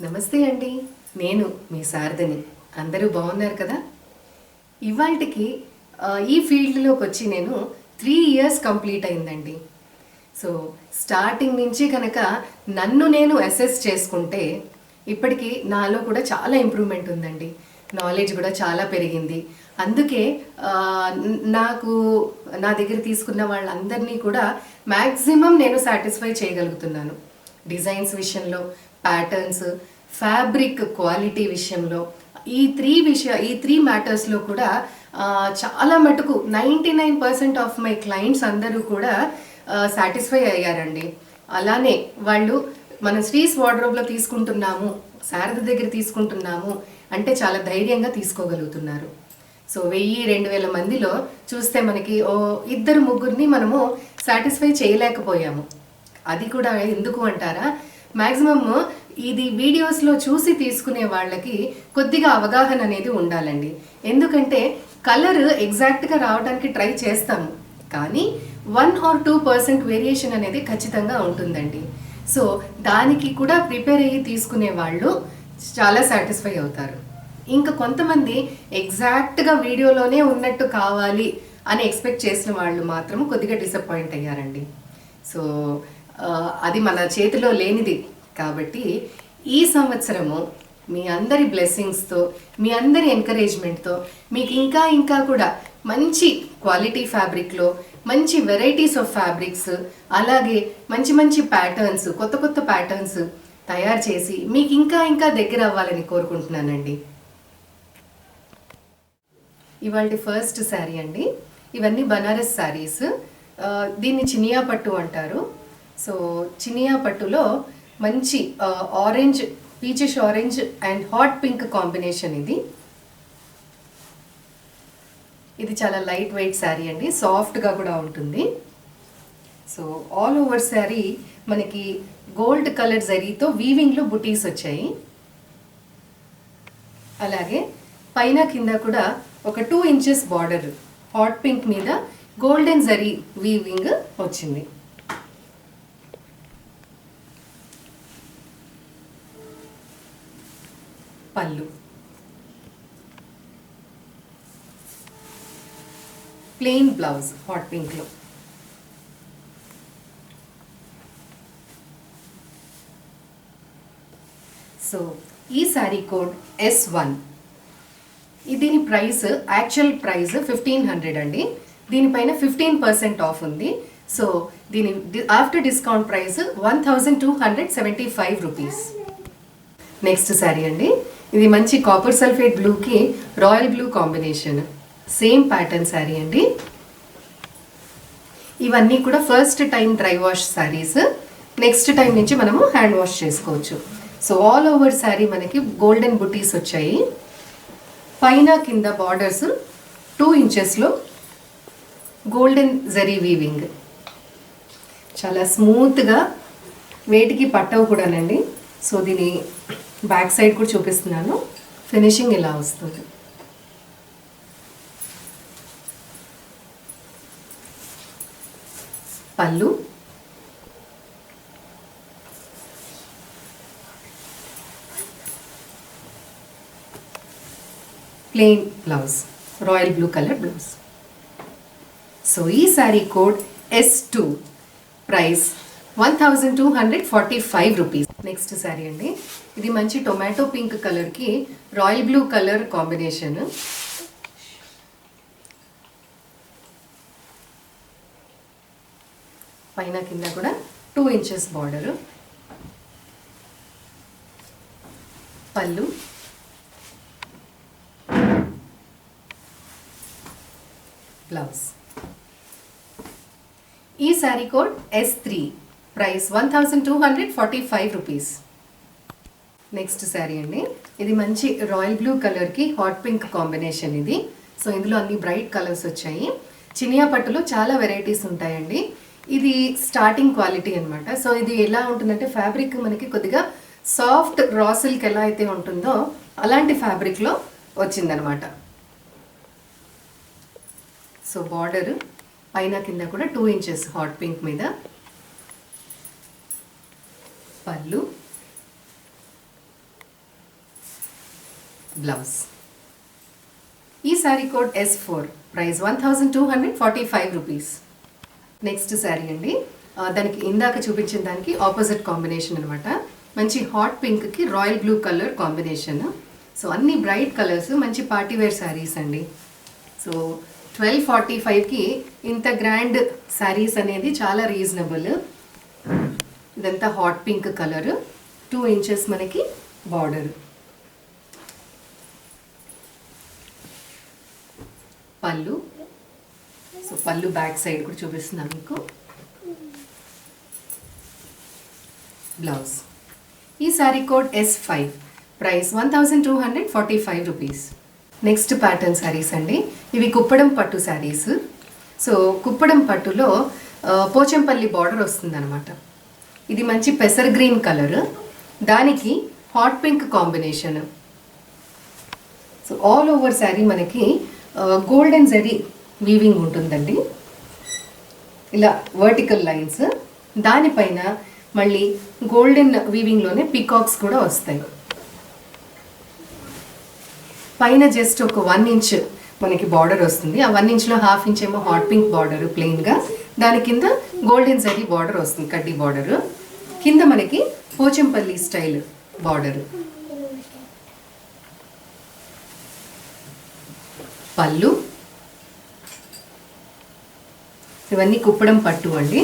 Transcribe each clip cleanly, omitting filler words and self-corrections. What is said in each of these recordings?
నమస్తే అండి. నేను మీ శారదని. అందరూ బాగున్నారు కదా? ఇవాల్టికి ఈ ఫీల్డ్లోకి వచ్చి నేను 3 ఇయర్స్ కంప్లీట్ అయిందండి. సో స్టార్టింగ్ నుంచి కనుక నన్ను నేను అసెస్ చేసుకుంటే ఇప్పటికీ నాలో కూడా చాలా ఇంప్రూవ్మెంట్ ఉందండి. నాలెడ్జ్ కూడా చాలా పెరిగింది. అందుకే నాకు నా దగ్గర తీసుకున్న వాళ్ళందరినీ కూడా మ్యాక్సిమం నేను సాటిస్ఫై చేయగలుగుతున్నాను. డిజైన్స్ విషయంలో, ప్యాటర్న్స్, ఫ్యాబ్రిక్ క్వాలిటీ విషయంలో, ఈ త్రీ మ్యాటర్స్లో కూడా చాలా మటుకు 99% ఆఫ్ మై క్లయింట్స్ అందరూ కూడా సాటిస్ఫై అయ్యారండి. అలానే వాళ్ళు మనం శ్రీస్ వార్డ్రోబ్లో తీసుకుంటున్నాము, శారద దగ్గర తీసుకుంటున్నాము అంటే చాలా ధైర్యంగా తీసుకోగలుగుతున్నారు. సో 1000-2000 మందిలో చూస్తే మనకి ఇద్దరు ముగ్గురిని మనము సాటిస్ఫై చేయలేకపోయాము. అది కూడా ఎందుకు అంటారా, మ్యాక్సిమమ్ ఇది వీడియోస్లో చూసి తీసుకునే వాళ్ళకి కొద్దిగా అవగాహన అనేది ఉండాలండి. ఎందుకంటే కలర్ ఎగ్జాక్ట్గా రావడానికి ట్రై చేస్తాము, కానీ 1 or 2% వేరియేషన్ అనేది ఖచ్చితంగా ఉంటుందండి. సో దానికి కూడా ప్రిపేర్ అయ్యి తీసుకునే వాళ్ళు చాలా సాటిస్ఫై అవుతారు. ఇంకా కొంతమంది ఎగ్జాక్ట్గా వీడియోలోనే ఉన్నట్టు కావాలి అని ఎక్స్పెక్ట్ చేసిన వాళ్ళు మాత్రం కొద్దిగా డిసప్పాయింట్ అయ్యారండి. సో అది మన చేతిలో లేనిది. కాబట్టి ఈ సంవత్సరము మీ అందరి బ్లెస్సింగ్స్తో, మీ అందరి ఎంకరేజ్మెంట్తో మీకు ఇంకా కూడా మంచి క్వాలిటీ ఫ్యాబ్రిక్లో మంచి వెరైటీస్ ఆఫ్ ఫ్యాబ్రిక్స్, అలాగే మంచి ప్యాటర్న్స్, కొత్త ప్యాటర్న్స్ తయారు చేసి మీకు ఇంకా దగ్గర అవ్వాలని కోరుకుంటున్నానండి. ఇవాళ ఫస్ట్ శారీ అండి. ఇవన్నీ బనారస్ శారీస్. దీన్ని చినియా పట్టు అంటారు. సో చినియా పట్టులో మంచి orange, peachish orange and hot pink combination. ఇది చాలా లైట్ వెయిట్ శారీ అండి, సాఫ్ట్గా కూడా ఉంటుంది. సో ఆల్ ఓవర్ శారీ మనకి గోల్డ్ కలర్ జరీతో వీవింగ్లో బుటీస్ వచ్చాయి. అలాగే పైన కింద కూడా ఒక 2 inches బార్డర్ హాట్ పింక్ మీద గోల్డెన్ జరీ వీవింగ్ వచ్చింది. పళ్ళు ప్లెయిన్ బ్లౌజ్ హాట్ పింక్లో. సో ఈ శారీ కోడ్ S1. దీని ప్రైస్, యాక్చువల్ ప్రైస్ 1500 అండి. దీనిపైన 15% ఆఫ్ ఉంది. సో దీని after discount price 1275 rupees. Next sari అండి. ఇది మంచి కాపర్ సల్ఫేట్ బ్లూకి royal blue combination, same pattern sari అండి. ఇవన్నీ కూడా first time dry wash saris. Next time నుంచి మనము హ్యాండ్ వాష్ చేసుకోవచ్చు. సో ఆల్ ఓవర్ శారీ మనకి గోల్డెన్ బుటీస్ వచ్చాయి. పైన కింద బార్డర్స్ 2 inchesలో గోల్డెన్ జరీ వీవింగ్. చాలా స్మూత్గా, వేటికి పట్టవు కూడానండి. సో దీని బ్యాక్ సైడ్ కూడా చూపిస్తున్నాను. ఫినిషింగ్ ఇలా వస్తుంది. పళ్ళు, plain blouse, royal blue colour blouse. So ఈ sari code S2, price 1245 rupees. Next sari అండి. ఇది మంచి టొమాటో పింక్ కలర్కి రాయల్ బ్లూ కలర్ కాంబినేషన్. పైన కింద కూడా 2 inches బార్డరు. పళ్ళు, బ్లౌజ్. ఈ sari code S3, price 1245 rupees. Next sari అండి. ఇది మంచి రాయల్ బ్లూ కలర్కి హాట్ పింక్ కాంబినేషన్ ఇది. సో ఇందులో అన్ని బ్రైట్ కలర్స్ వచ్చాయి. చినియా పట్టులో చాలా వెరైటీస్ ఉంటాయండి. ఇది స్టార్టింగ్ క్వాలిటీ అనమాట. సో ఇది ఎలా ఉంటుందంటే ఫ్యాబ్రిక్ మనకి కొద్దిగా సాఫ్ట్ రా సిల్క్ ఎలా అయితే ఉంటుందో అలాంటి ఫ్యాబ్రిక్లో వచ్చిందనమాట. సో బార్డర్ పైన కింద కూడా 2 inches హాట్ పింక్ మీద. పళ్ళు, బ్లౌజ్. ఈ sari code S4, price 1245 rupees. Next sari అండి, దానికి ఇందాక చూపించిన దానికి ఆపోజిట్ కాంబినేషన్ అనమాట. మంచి హాట్ పింక్కి royal blue colour combination. So అన్ని బ్రైట్ కలర్స్, మంచి పార్టీ వేర్ శారీస్ అండి. సో 1245కి ఇంత గ్రాండ్ శారీస్ అనేది చాలా రీజనబుల్. ఇదంతా హాట్ పింక్ కలర్, 2 ఇంచెస్ మనకి బార్డర్. పళ్ళు. సో పళ్ళు బ్యాక్ సైడ్ కూడా చూపిస్తున్నాను మీకు. బ్లౌజ్. ఈ sari code S5, price 1245 rupees. Next pattern saris అండి, ఇవి కుప్పడం పట్టు శారీస్. సో కుప్పడం పట్టులో పోచంపల్లి బార్డర్ వస్తుందన్నమాట. ఇది మంచి పెసర్ గ్రీన్ కలర్, దానికి hot pink combination. So all over sari మనకి గోల్డెన్ జరీ వీవింగ్ ఉంటుందండి, ఇలా వర్టికల్ లైన్స్. దానిపైన మళ్ళీ గోల్డెన్ వీవింగ్లోనే పికాక్స్ కూడా వస్తాయి. పైన జస్ట్ ఒక 1 ఇంచ్ మనకి బార్డర్ వస్తుంది. ఆ 1 ఇంచ్లో ½ ఇంచ్ ఏమో హాట్ పింక్ బార్డర్ ప్లెయిన్గా, దాని కింద గోల్డెన్ జరీ బార్డర్ వస్తుంది, కడ్డీ బార్డర్. కింద మనకి పోచంపల్లి స్టైల్ బార్డర్. పళ్ళు. ఇవన్నీ కుప్పడం పట్టు అండి.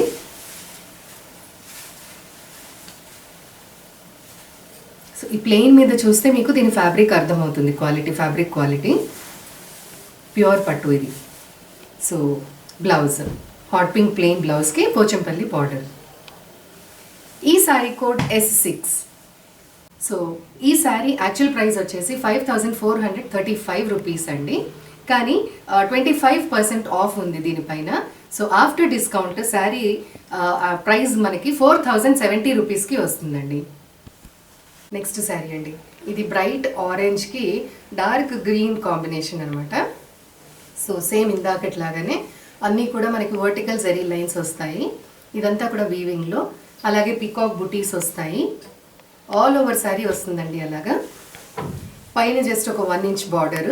సో ఈ ప్లెయిన్ మీద చూస్తే మీకు దీని ఫ్యాబ్రిక్ అర్థమవుతుంది, క్వాలిటీ, ఫ్యాబ్రిక్ క్వాలిటీ. ప్యూర్ పట్టు ఇది. So blouse hot pink plain బ్లౌజ్కి పోచంపల్లి బార్డర్. ఈ శారీ కోడ్ S6. సో ఈ శారీ యాక్చువల్ ప్రైస్ వచ్చేసి 5435 రూపీస్ అండి, కానీ 25% ఆఫ్ ఉంది దీనిపైన. So after discount sari price మనకి 4070 రూపీస్కి వస్తుందండి. నెక్స్ట్ శారీ అండి, ఇది బ్రైట్ ఆరెంజ్కి డార్క్ గ్రీన్ కాంబినేషన్ అనమాట. సో సేమ్ ఇందాకట్లాగానే అన్నీ కూడా మనకి వర్టికల్ జరీ లైన్స్ వస్తాయి. ఇదంతా కూడా వీవింగ్లో, అలాగే పికాక్ బుటీస్ వస్తాయి. ఆల్ ఓవర్ శారీ వస్తుందండి అలాగా. పైన జస్ట్ ఒక 1 ఇంచ్ బార్డర్,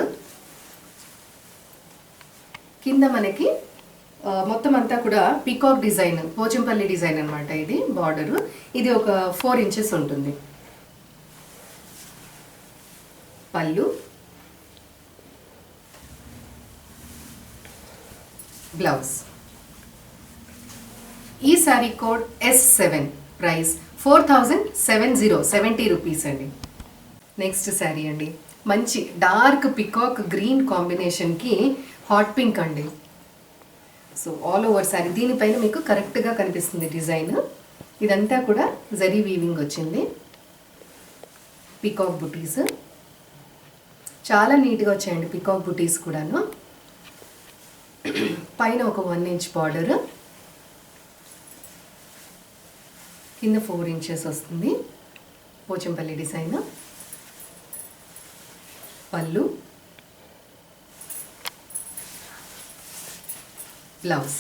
కింద మనకి మొత్తం అంతా కూడా పికాక్ డిజైన్, పోచంపల్లి డిజైన్ అనమాట ఇది బార్డర్. ఇది ఒక 4 ఇంచెస్ ఉంటుంది. పళ్ళు. బ్లౌజ్. ఈ sari code S7, price 4070 rupees అండి. నెక్స్ట్ శారీ అండి, మంచి డార్క్ పికాక్ గ్రీన్ కాంబినేషన్కి హాట్ పింక్ అండి. సో ఆల్ ఓవర్ శారీ దీనిపైన మీకు కరెక్ట్గా కనిపిస్తుంది డిజైన్. ఇదంతా కూడా జరీ వీవింగ్ వచ్చింది, పికాక్ బుటీస్ చాలా నీట్గా వచ్చాయండి. పికాక్ బుటీస్ కూడాను. పైన ఒక 1 ఇంచ్ బార్డర్, కింద 4 ఇంచెస్ వస్తుంది పోచంపల్లి డిజైన్. పళ్ళు. బ్లౌజ్.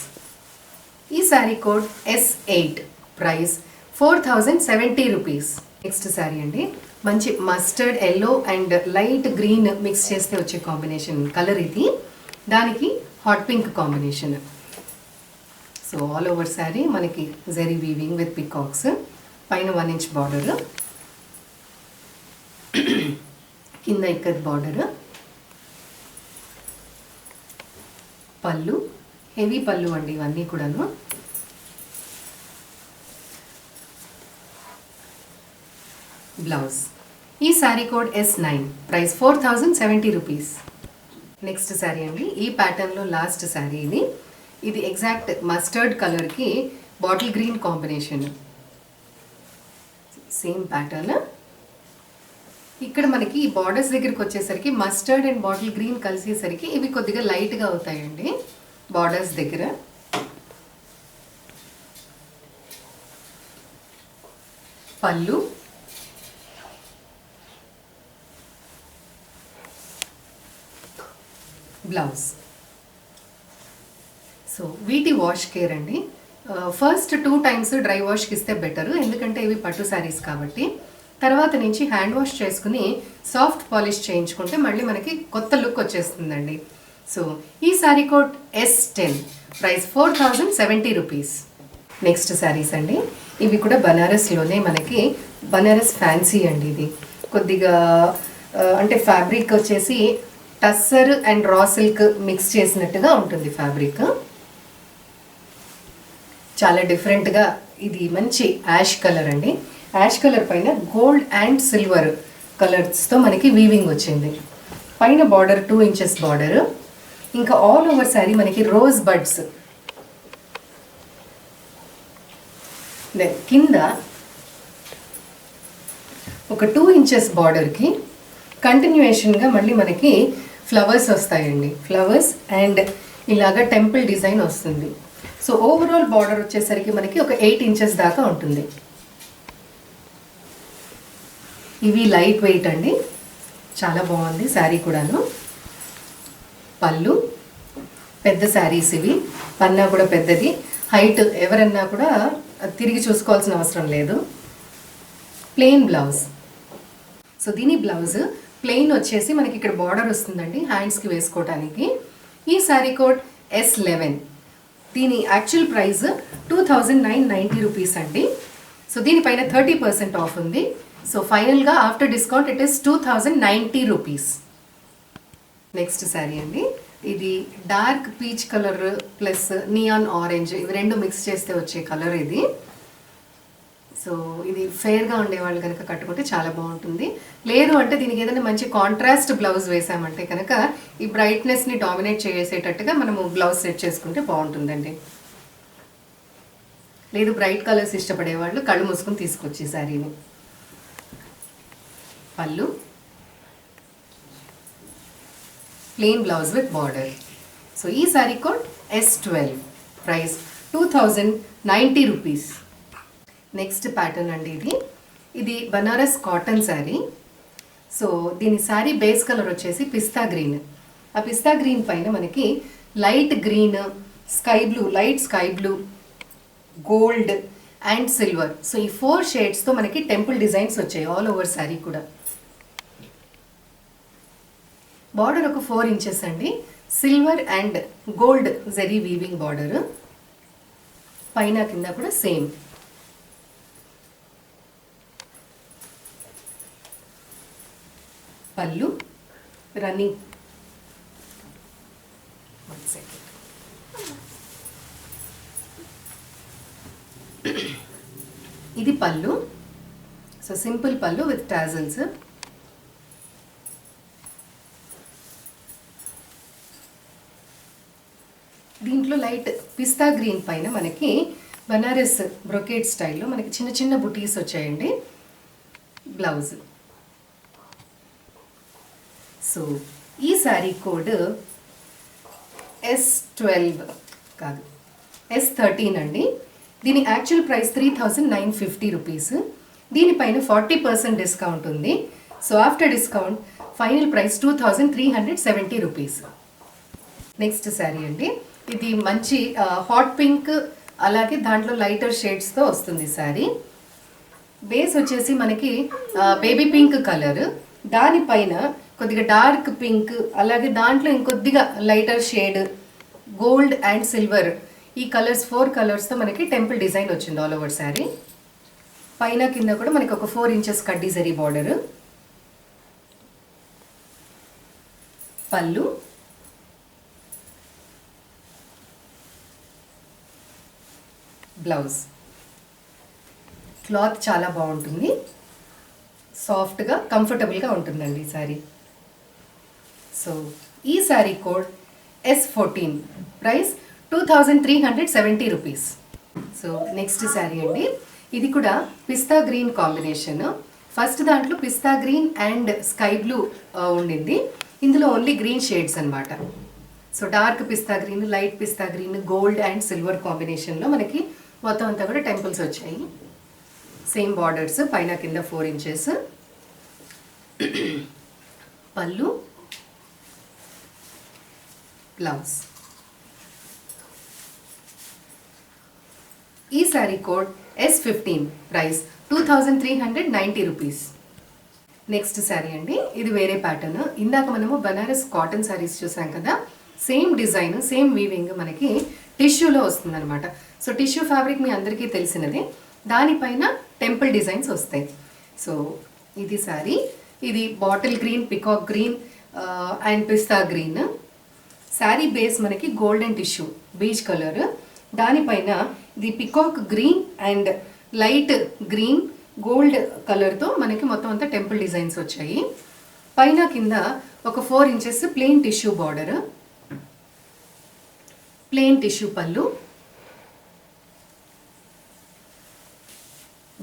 ఈ sari code S8, price 4070 rupees. Next sari అండి, మంచి mustard yellow and light green mix చేస్తే వచ్చే కాంబినేషన్ కలర్ ఇది. దానికి hot pink combination. So all over sari మనకి జరీ వీవింగ్ విత్ పికాక్స్. పైన 1 ఇంచ్ బార్డర్, కింద ఇక్కత్ బార్డర్. పళ్ళు. హెవీ పళ్ళు అండి ఇవన్నీ కూడాను. బ్లౌజ్. ఈ sari code S9, price 4070 rupees. Next sari అండి, ఈ ప్యాటర్న్లో లాస్ట్ శారీ ఇది. ఇది ఎగ్జాక్ట్ మస్టర్డ్ కలర్కి bottle green combination. Same pattern. ఇక్కడ మనకి ఈ బార్డర్స్ దగ్గరికి వచ్చేసరికి మస్టర్డ్ అండ్ బాటిల్ గ్రీన్ కలిసేసరికి ఇవి కొద్దిగా లైట్గా అవుతాయండి బార్డర్స్ దగ్గర. పళ్ళు. బ్లౌజ్. సో వీటి వాష్ కేర్ అండి, ఫస్ట్ 2 టైమ్స్ డ్రై వాష్కి ఇస్తే బెటరు, ఎందుకంటే ఇవి పట్టు శారీస్ కాబట్టి. తర్వాత నుంచి హ్యాండ్ వాష్ చేసుకుని సాఫ్ట్ పాలిష్ చేయించుకుంటే మళ్ళీ మనకి కొత్త లుక్ వచ్చేస్తుందండి. సో ఈ sari code S10, price 4070 rupees. Next saris అండి, ఇవి కూడా బనారస్లోనే మనకి బనారస్ ఫ్యాన్సీ అండి. ఇది కొద్దిగా అంటే ఫ్యాబ్రిక్ వచ్చేసి tussar and raw silk mix చేసినట్టుగా ఉంటుంది ఫ్యాబ్రిక్. చాలా డిఫరెంట్గా, ఇది మంచి యాష్ కలర్ అండి. యాష్ కలర్ పైన గోల్డ్ అండ్ సిల్వర్ కలర్స్తో మనకి వీవింగ్ వచ్చింది. పైన బార్డర్ 2 ఇంచెస్ బార్డర్, ఇంకా ఆల్ ఓవర్ శారీ మనకి రోజ్ బడ్స్. కింద ఒక 2 ఇంచెస్ బార్డర్కి కంటిన్యూయేషన్గా మళ్ళీ మనకి ఫ్లవర్స్ వస్తాయండి. ఫ్లవర్స్ అండ్ ఇలాగా టెంపుల్ డిజైన్ వస్తుంది. సో ఓవరాల్ బార్డర్ వచ్చేసరికి మనకి ఒక 8 ఇంచెస్ దాకా ఉంటుంది. ఇవి లైట్ వెయిట్ అండి, చాలా బాగుంది శారీ కూడాను. పళ్ళు పెద్ద శారీస్ ఇవి, పన్నా కూడా పెద్దది, హైట్ ఎవరన్నా కూడా తిరిగి చూసుకోవాల్సిన అవసరం లేదు. Plain blouse. సో దీని బ్లౌజ్ ప్లెయిన్ వచ్చేసి మనకి ఇక్కడ బార్డర్ వస్తుందండి హ్యాండ్స్కి వేసుకోవడానికి. ఈ శారీ కోడ్ S11. దీని యాక్చువల్ ప్రైస్ 2990 రూపీస్ అండి. సో దీనిపైన 30% ఆఫ్ ఉంది. సో ఫైనల్గా after discount it is 2090 rupees. Next sari అండి, ఇది dark peach colour plus neon orange, ఇవి రెండు మిక్స్ చేస్తే వచ్చే కలర్ ఇది. సో ఇది ఫెయిర్గా ఉండేవాళ్ళు కనుక కట్టుకుంటే చాలా బాగుంటుంది. లేదు అంటే దీనికి ఏదైనా మంచి కాంట్రాస్ట్ బ్లౌజ్ వేసామంటే కనుక ఈ బ్రైట్నెస్ని డామినేట్ చేసేటట్టుగా మనము బ్లౌజ్ సెట్ చేసుకుంటే బాగుంటుందండి. లేదు బ్రైట్ కలర్స్ ఇష్టపడే వాళ్ళు కళ్ళు మూసుకొని తీసుకొచ్చి శారీని. పళ్ళు plain blouse with border. So ఈ sari code S12, price 2090 rupees. Next pattern అండి, ఇది బనారస్ కాటన్ శారీ. సో దీని శారీ బేస్ కలర్ వచ్చేసి పిస్తా గ్రీన్. ఆ పిస్తా గ్రీన్ పైన మనకి light green, sky blue, light sky blue, gold and silver. So ఈ 4 షేడ్స్తో మనకి టెంపుల్ డిజైన్స్ వచ్చాయి ఆల్ ఓవర్ శారీ కూడా. బార్డర్ ఒక 4 ఇంచెస్ అండి, silver and gold zari weaving border. పైన కింద కూడా సేమ్. పళ్ళు రన్నింగ్. ఇది పళ్ళు. సో సింపుల్ పళ్ళు విత్ టాజల్స్. దీంట్లో లైట్ పిస్తా గ్రీన్ పైన మనకి బనారస్ బ్రొకేట్ స్టైల్లో మనకి చిన్న చిన్న బుటీస్ వచ్చాయండి. బ్లౌజ్. సో ఈ శారీ కోడ్ S12 కాదు, S13 అండి. దీని యాక్చువల్ ప్రైస్ 3950 రూపీస్. దీనిపైన 40% డిస్కౌంట్ ఉంది. So after discount final price 2370 rupees. Next sari అండి, ఇది మంచి హాట్ పింక్, అలాగే దాంట్లో లైటర్ షేడ్స్తో వస్తుంది శారీ. బేస్ వచ్చేసి మనకి బేబీ పింక్ కలర్, దానిపైన కొద్దిగా డార్క్ పింక్, అలాగే దాంట్లో ఇంకొద్దిగా lighter shade gold and silver, ఈ కలర్స్ 4 కలర్స్తో మనకి టెంపుల్ డిజైన్ వచ్చింది ఆల్ ఓవర్ శారీ. పైన కింద కూడా మనకి ఒక 4 ఇంచెస్ కడ్డీ జరీ బార్డర్. పళ్ళు బ్లౌజ్. క్లాత్ చాలా బాగుంటుంది, సాఫ్ట్గా కంఫర్టబుల్గా ఉంటుందండి ఈ శారీ. సో ఈ sari code S14, price 2370 rupees. So next sari అండి, ఇది కూడా పిస్తా గ్రీన్ కాంబినేషన్. ఫస్ట్ దాంట్లో పిస్తా గ్రీన్ అండ్ స్కై బ్లూ ఉండింది, ఇందులో ఓన్లీ గ్రీన్ షేడ్స్ అనమాట. So dark pista green, light pista green, gold and silver కాంబినేషన్లో మనకి మొత్తం అంతా కూడా టెంపుల్స్ వచ్చాయి. సేమ్ బార్డర్స్, పైన కింద 4 ఇంచెస్. పళ్ళు బ్లౌజ్. ఈ sari code S15, price 2390 rupees. Next sari అండి, ఇది వేరే ప్యాటర్న్. ఇందాక మనము బనారస్ కాటన్ శారీస్ చూసాం కదా, సేమ్ డిజైన్ సేమ్ వీవింగ్ మనకి టిష్యూలో వస్తుందన్నమాట. సో టిష్యూ ఫ్యాబ్రిక్ మీ అందరికీ తెలిసినదే, దానిపైన టెంపుల్ డిజైన్స్ వస్తాయి. సో ఇది శారీ, ఇది bottle green, peacock green and pista green. Sari base మనకి గోల్డెన్ టిష్యూ బీచ్ కలర్, దానిపైన ఇది peacock green and light green gold కలర్తో మనకి మొత్తం అంతా టెంపుల్ డిజైన్స్ వచ్చాయి. పైన కింద ఒక 4 inches plain tissue border, plain tissue పళ్ళు,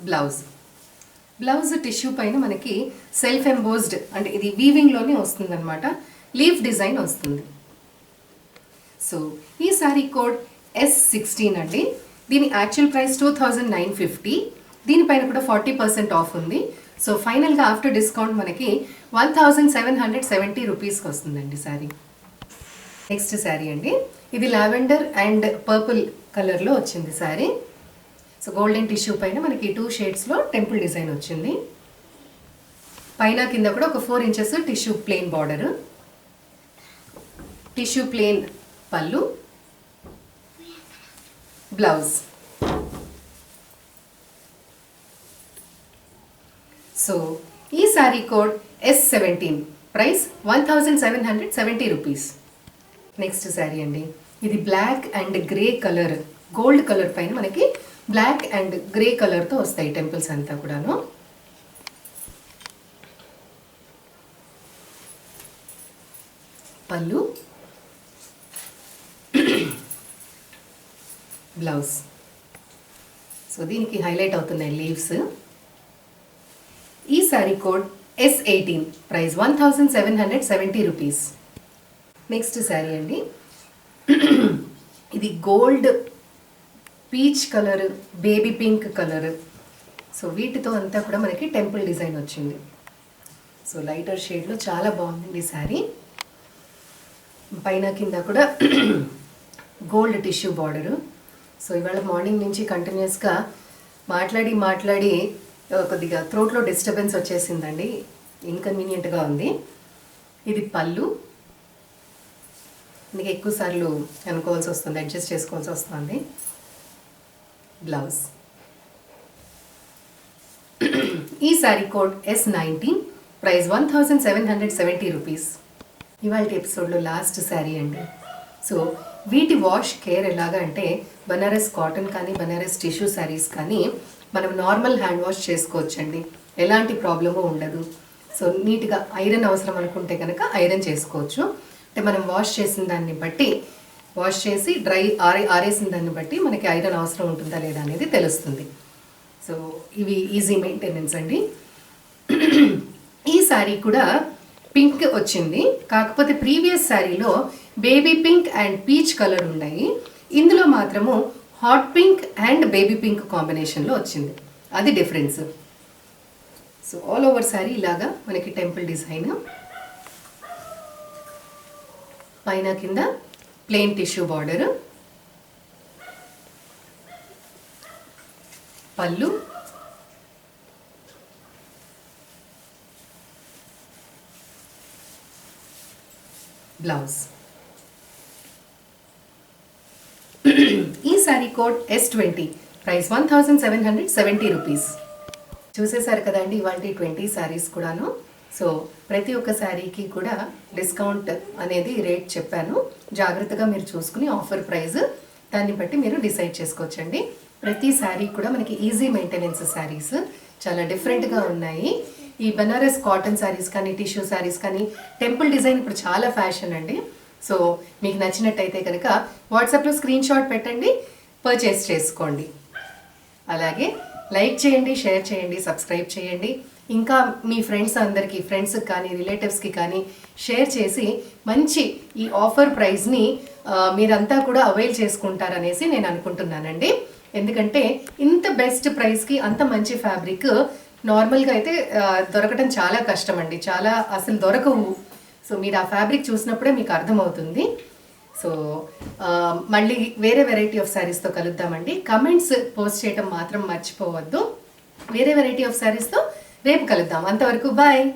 బ్లౌజ్ టిష్యూ పైన మనకి సెల్ఫ్ ఎంబోస్డ్ అంటే ఇది వీవింగ్లోనే వస్తుందన్నమాట, లీఫ్ డిజైన్ వస్తుంది. సో ఈ శారీ కోడ్ S16 అండి. దీని యాక్చువల్ ప్రైస్ 2950, దీనిపైన కూడా 40% ఆఫ్ ఉంది. సో ఫైనల్గా ఆఫ్టర్ డిస్కౌంట్ మనకి 1770 రూపీస్కి వస్తుందండి శారీ. నెక్స్ట్ శారీ అండి, ఇది లావెండర్ అండ్ పర్పుల్ కలర్లో వచ్చింది శారీ. సో గోల్డెన్ టిష్యూ పైన మనకి 2 షేడ్స్లో టెంపుల్ డిజైన్ వచ్చింది. పైన కింద కూడా ఒక 4 inches tissue plain border, tissue plain pallu, blouse. So ఈ sari code S17, price 1770 rupees. Next sari అండి, ఇది black and grey colour, gold colour పైన మనకి బ్లాక్ అండ్ గ్రే కలర్తో వస్తాయి టెంపుల్స్ అంతా కూడాను. పళ్ళు, బ్లౌజ్. సో దీనికి హైలైట్ అవుతున్నాయి లీవ్స్. ఈ sari code S18, price 1770 rupees. Next sari అండి, ఇది gold, peach colour, baby pink colour. So వీటితో అంతా కూడా మనకి టెంపుల్ డిజైన్ వచ్చింది. సో లైటర్ షేడ్లో చాలా బాగుంది ఈ శారీ. పైన కింద కూడా గోల్డ్ టిష్యూ బార్డరు. సో ఇవాళ మార్నింగ్ నుంచి కంటిన్యూస్గా మాట్లాడి కొద్దిగా థ్రోట్లో డిస్టర్బెన్స్ వచ్చేసిందండి, ఇన్కన్వీనియంట్గా ఉంది. ఇది పళ్ళు, మీకు ఎక్కువసార్లు అనుకోవాల్సి వస్తుంది, అడ్జస్ట్ చేసుకోవాల్సి వస్తుంది. బ్లౌజ్. ఈ sari code S19, price 1770 rupees. ఇవాళ ఎపిసోడ్లో లాస్ట్ శారీ అండి. సో వీటి వాష్ కేర్ ఎలాగా అంటే, బనారస్ కాటన్ కానీ బనారస్ టిష్యూ శారీస్ కానీ మనం నార్మల్ హ్యాండ్ వాష్ చేసుకోవచ్చండి, ఎలాంటి ప్రాబ్లము ఉండదు. సో నీట్గా ఐరన్ అవసరం అనుకుంటే కనుక ఐరన్ చేసుకోవచ్చు. అంటే మనం వాష్ చేసిన దాన్ని బట్టి, వాష్ చేసి ఆరేసిన దాన్ని బట్టి మనకి ఐరన్ అవసరం ఉంటుందా లేదా అనేది తెలుస్తుంది. సో ఇవి ఈజీ మెయింటెనెన్స్ అండి. ఈ శారీ కూడా పింక్ వచ్చింది, కాకపోతే ప్రీవియస్ శారీలో baby pink and peach colour ఉన్నాయి, ఇందులో మాత్రము hot pink and baby pink కాంబినేషన్లో వచ్చింది, అది difference. So all over saree ఇలాగా మనకి టెంపుల్ డిజైన్, పైన కింద ప్లెయిన్ టిష్యూ బార్డర్, పళ్ళు, బ్లౌజ్. ఈ sari code S20, price 1770 rupees. చూసేశారు కదండి ఇవాళ 20 శారీస్ కూడాను. సో ప్రతి ఒక్క శారీకి కూడా డిస్కౌంట్ అనేది రేట్ చెప్పాను, జాగ్రత్తగా మీరు చూసుకుని ఆఫర్ ప్రైస్ దాన్ని బట్టి మీరు డిసైడ్ చేసుకోవచ్చండి. ప్రతి శారీ కూడా మనకి ఈజీ మెయింటెనెన్స్ శారీస్, చాలా డిఫరెంట్గా ఉన్నాయి. ఈ బనారస్ కాటన్ శారీస్ కానీ టిష్యూ శారీస్ కానీ టెంపుల్ డిజైన్ ఇప్పుడు చాలా ఫ్యాషన్ అండి. సో మీకు నచ్చినట్టయితే కనుక వాట్సాప్లో స్క్రీన్ షాట్ పెట్టండి, పర్చేస్ చేసుకోండి. అలాగే లైక్ చేయండి, షేర్ చేయండి, సబ్స్క్రైబ్ చేయండి. ఇంకా మీ ఫ్రెండ్స్కి కానీ రిలేటివ్స్కి కానీ షేర్ చేసి మంచి ఈ ఆఫర్ ప్రైస్ని మీరంతా కూడా అవైల్ చేసుకుంటారనేసి నేను అనుకుంటున్నానండి. ఎందుకంటే ఇంత బెస్ట్ ప్రైస్కి అంత మంచి ఫ్యాబ్రిక్ నార్మల్గా అయితే దొరకటం చాలా కష్టం అండి, చాలా అసలు దొరకవు. సో మీరు ఆ ఫ్యాబ్రిక్ చూసినప్పుడే మీకు అర్థమవుతుంది. సో మళ్ళీ వేరే వెరైటీ ఆఫ్ శారీస్తో కలుద్దామండి. కమెంట్స్ పోస్ట్ చేయడం మాత్రం మర్చిపోవద్దు. వేరే వెరైటీ ఆఫ్ శారీస్తో రేపు కలుద్దాం. అంతవరకు బాయ్.